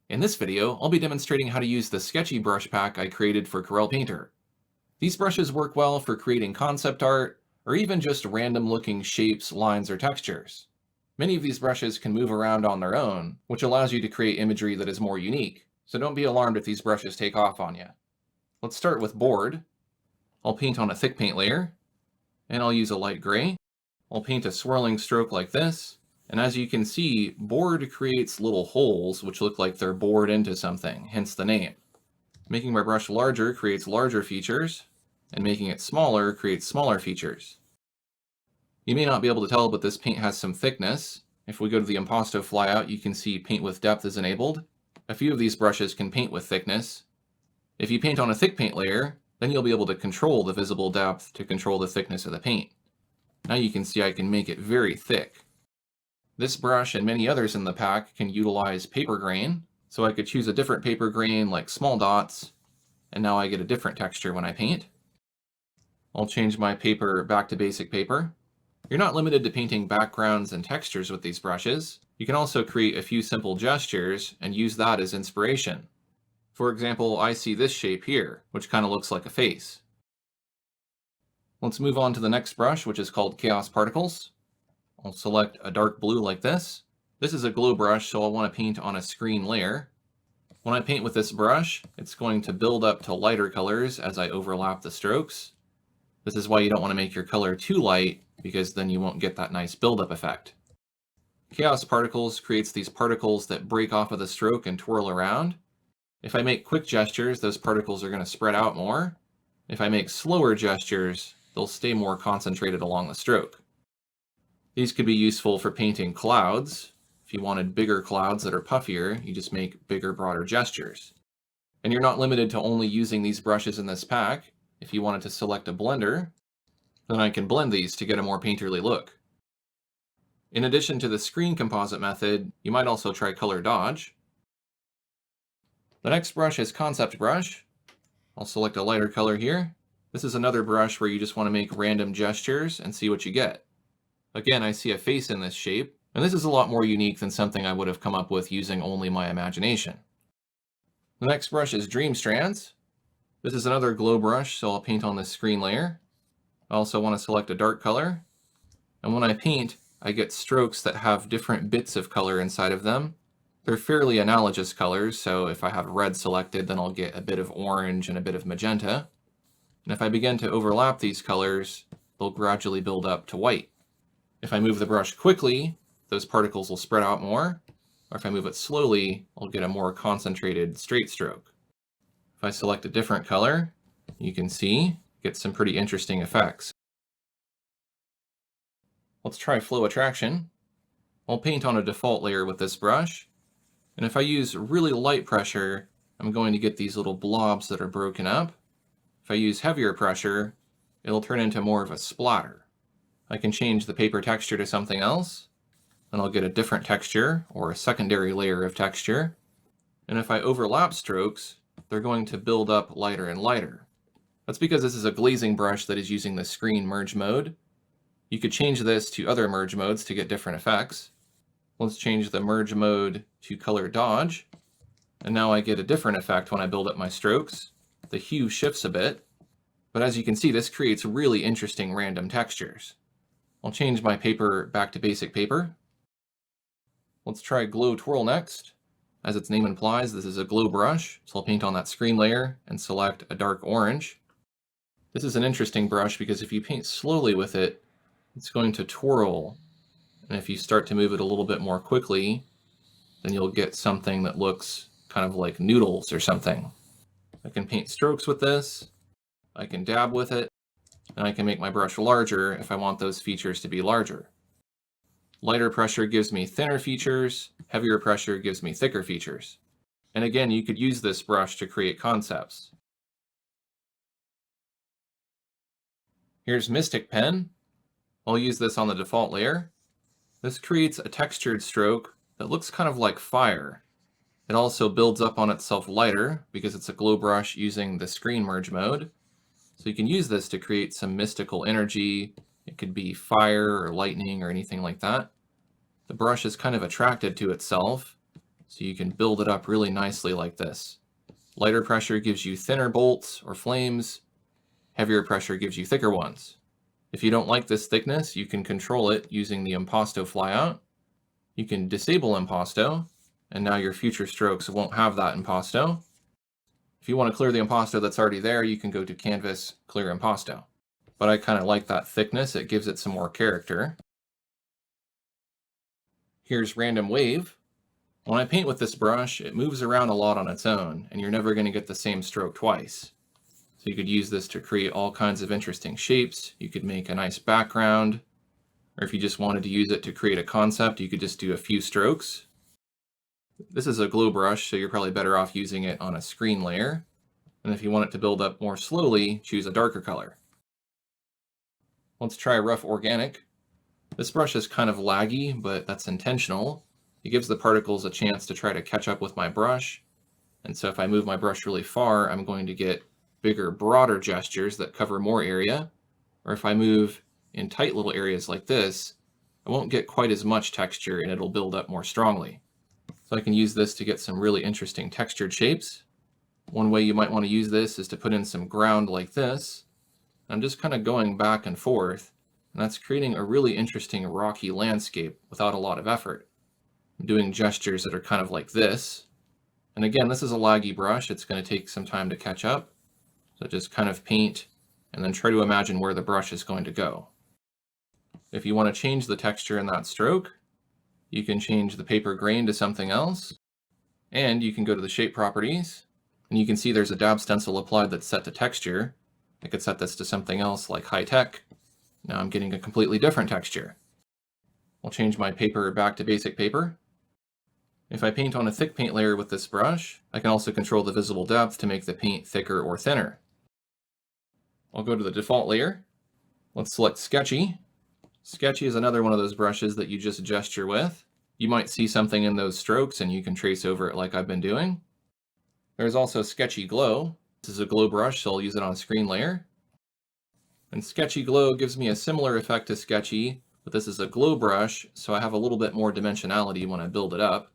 In this video, I'll be demonstrating how to use the Sketchy brush pack I created for Corel Painter. These brushes work well for creating concept art, or even just random looking shapes, lines, or textures. Many of these brushes can move around on their own, which allows you to create imagery that is more unique, so don't be alarmed if these brushes take off on you. Let's start with board. I'll paint on a thick paint layer, and I'll use a light gray. I'll paint a swirling stroke like this, and as you can see, board creates little holes which look like they're bored into something, hence the name. Making my brush larger creates larger features, and making it smaller creates smaller features. You may not be able to tell, but this paint has some thickness. If we go to the Impasto flyout, you can see paint with depth is enabled. A few of these brushes can paint with thickness. If you paint on a thick paint layer, then you'll be able to control the visible depth to control the thickness of the paint. Now you can see I can make it very thick. This brush and many others in the pack can utilize paper grain, so I could choose a different paper grain like small dots, and now I get a different texture when I paint. I'll change my paper back to basic paper. You're not limited to painting backgrounds and textures with these brushes. You can also create a few simple gestures and use that as inspiration. For example, I see this shape here, which kind of looks like a face. Let's move on to the next brush, which is called Chaos Particles. I'll select a dark blue like this. This is a glow brush, so I'll want to paint on a screen layer. When I paint with this brush, it's going to build up to lighter colors as I overlap the strokes. This is why you don't want to make your color too light, because then you won't get that nice buildup effect. Chaos Particles creates these particles that break off of the stroke and twirl around. If I make quick gestures, those particles are going to spread out more. If I make slower gestures, they'll stay more concentrated along the stroke. These could be useful for painting clouds. If you wanted bigger clouds that are puffier, you just make bigger, broader gestures. And you're not limited to only using these brushes in this pack. If you wanted to select a blender, then I can blend these to get a more painterly look. In addition to the screen composite method, you might also try color dodge. The next brush is Concept Brush. I'll select a lighter color here. This is another brush where you just want to make random gestures and see what you get. Again, I see a face in this shape, and this is a lot more unique than something I would have come up with using only my imagination. The next brush is Dreamstrands. This is another glow brush, so I'll paint on this screen layer. I also want to select a dark color, and when I paint, I get strokes that have different bits of color inside of them. They're fairly analogous colors, so if I have red selected, then I'll get a bit of orange and a bit of magenta. And if I begin to overlap these colors, they'll gradually build up to white. If I move the brush quickly, those particles will spread out more, or if I move it slowly, I'll get a more concentrated straight stroke. If I select a different color, you can see, get some pretty interesting effects. Let's try Flow Attraction. I'll paint on a default layer with this brush, and if I use really light pressure, I'm going to get these little blobs that are broken up. If I use heavier pressure, it'll turn into more of a splatter. I can change the paper texture to something else, and I'll get a different texture or a secondary layer of texture. And if I overlap strokes, they're going to build up lighter and lighter. That's because this is a glazing brush that is using the screen merge mode. You could change this to other merge modes to get different effects. Let's change the merge mode to color dodge, and now I get a different effect when I build up my strokes. The hue shifts a bit, but as you can see, this creates really interesting random textures. I'll change my paper back to basic paper. Let's try Glow Twirl next. As its name implies, this is a glow brush, so I'll paint on that screen layer and select a dark orange. This is an interesting brush because if you paint slowly with it, it's going to twirl. And if you start to move it a little bit more quickly, then you'll get something that looks kind of like noodles or something. I can paint strokes with this, I can dab with it, and I can make my brush larger if I want those features to be larger. Lighter pressure gives me thinner features, heavier pressure gives me thicker features. And again, you could use this brush to create concepts. Here's Mystic Pen. I'll use this on the default layer. This creates a textured stroke that looks kind of like fire. It also builds up on itself lighter because it's a glow brush using the screen merge mode. So you can use this to create some mystical energy. It could be fire or lightning or anything like that. The brush is kind of attracted to itself, So you can build it up really nicely like this. Lighter pressure gives you thinner bolts or flames. Heavier pressure gives you thicker ones. If you don't like this thickness, you can control it using the impasto flyout. You can disable impasto, and now your future strokes won't have that impasto. If you want to clear the impasto that's already there, you can go to Canvas, Clear Impasto. But I kind of like that thickness, it gives it some more character. Here's Random Wave. When I paint with this brush, it moves around a lot on its own, and you're never going to get the same stroke twice. So you could use this to create all kinds of interesting shapes. You could make a nice background, or if you just wanted to use it to create a concept, you could just do a few strokes. This is a glow brush, so you're probably better off using it on a screen layer. And if you want it to build up more slowly, choose a darker color. Let's try Rough Organic. This brush is kind of laggy, but that's intentional. It gives the particles a chance to try to catch up with my brush. And so if I move my brush really far, I'm going to get bigger, broader gestures that cover more area. Or if I move in tight little areas like this, I won't get quite as much texture and it'll build up more strongly. So I can use this to get some really interesting textured shapes. One way you might want to use this is to put in some ground like this. I'm just kind of going back and forth, and that's creating a really interesting rocky landscape without a lot of effort. I'm doing gestures that are kind of like this. And again, this is a laggy brush. It's going to take some time to catch up. So just kind of paint and then try to imagine where the brush is going to go. If you want to change the texture in that stroke, you can change the paper grain to something else, and you can go to the shape properties, and you can see there's a dab stencil applied that's set to texture. I could set this to something else like high tech. Now I'm getting a completely different texture. I'll change my paper back to basic paper. If I paint on a thick paint layer with this brush, I can also control the visible depth to make the paint thicker or thinner. I'll go to the default layer. Let's select Sketchy. Sketchy is another one of those brushes that you just gesture with. You might see something in those strokes and you can trace over it like I've been doing. There's also Sketchy Glow. This is a glow brush, so I'll use it on a screen layer. And Sketchy Glow gives me a similar effect to Sketchy, but this is a glow brush, so I have a little bit more dimensionality when I build it up.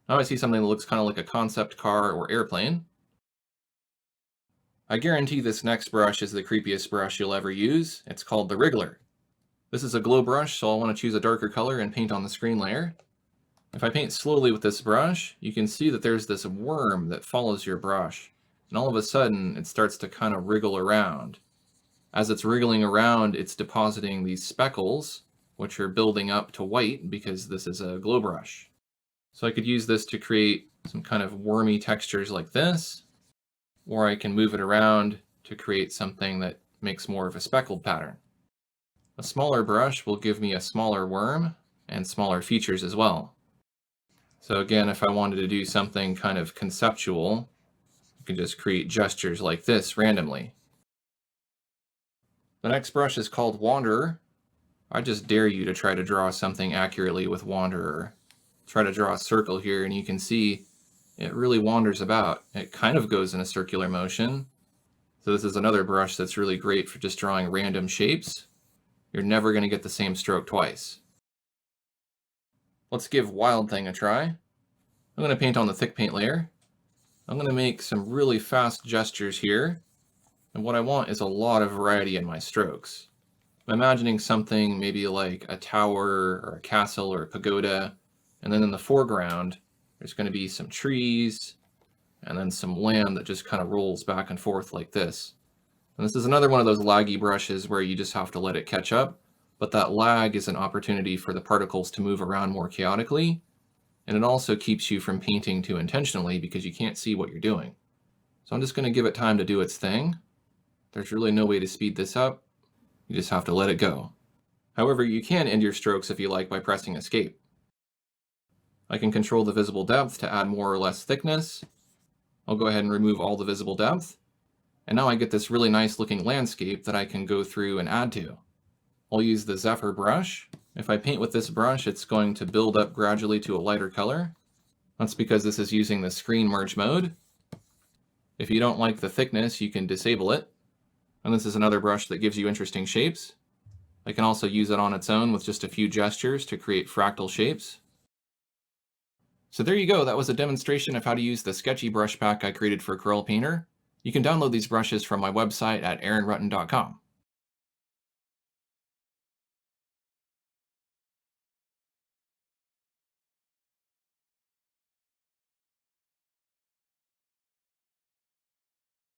Now I see something that looks kind of like a concept car or airplane. I guarantee this next brush is the creepiest brush you'll ever use. It's called the Wriggler. This is a glow brush, so I'll want to choose a darker color and paint on the screen layer. If I paint slowly with this brush, you can see that there's this worm that follows your brush. And all of a sudden, it starts to kind of wriggle around. As it's wriggling around, it's depositing these speckles, which are building up to white because this is a glow brush. So I could use this to create some kind of wormy textures like this, or I can move it around to create something that makes more of a speckled pattern. A smaller brush will give me a smaller worm and smaller features as well. So again, if I wanted to do something kind of conceptual, I can just create gestures like this randomly. The next brush is called Wanderer. I just dare you to try to draw something accurately with Wanderer. Try to draw a circle here and you can see it really wanders about. It kind of goes in a circular motion. So this is another brush that's really great for just drawing random shapes. You're never going to get the same stroke twice. Let's give Wild Thing a try. I'm going to paint on the thick paint layer. I'm going to make some really fast gestures here. And what I want is a lot of variety in my strokes. I'm imagining something maybe like a tower or a castle or a pagoda. And then in the foreground, there's going to be some trees and then some land that just kind of rolls back and forth like this. And this is another one of those laggy brushes where you just have to let it catch up, but that lag is an opportunity for the particles to move around more chaotically, and it also keeps you from painting too intentionally because you can't see what you're doing. So I'm just going to give it time to do its thing. There's really no way to speed this up. You just have to let it go. However, you can end your strokes if you like by pressing Escape. I can control the visible depth to add more or less thickness. I'll go ahead and remove all the visible depth. And now I get this really nice looking landscape that I can go through and add to. I'll use the Zephyr brush. If I paint with this brush, it's going to build up gradually to a lighter color. That's because this is using the screen merge mode. If you don't like the thickness, you can disable it. And this is another brush that gives you interesting shapes. I can also use it on its own with just a few gestures to create fractal shapes. So there you go, that was a demonstration of how to use the Sketchy brush pack I created for Corel Painter. You can download these brushes from my website at aaronrutten.com.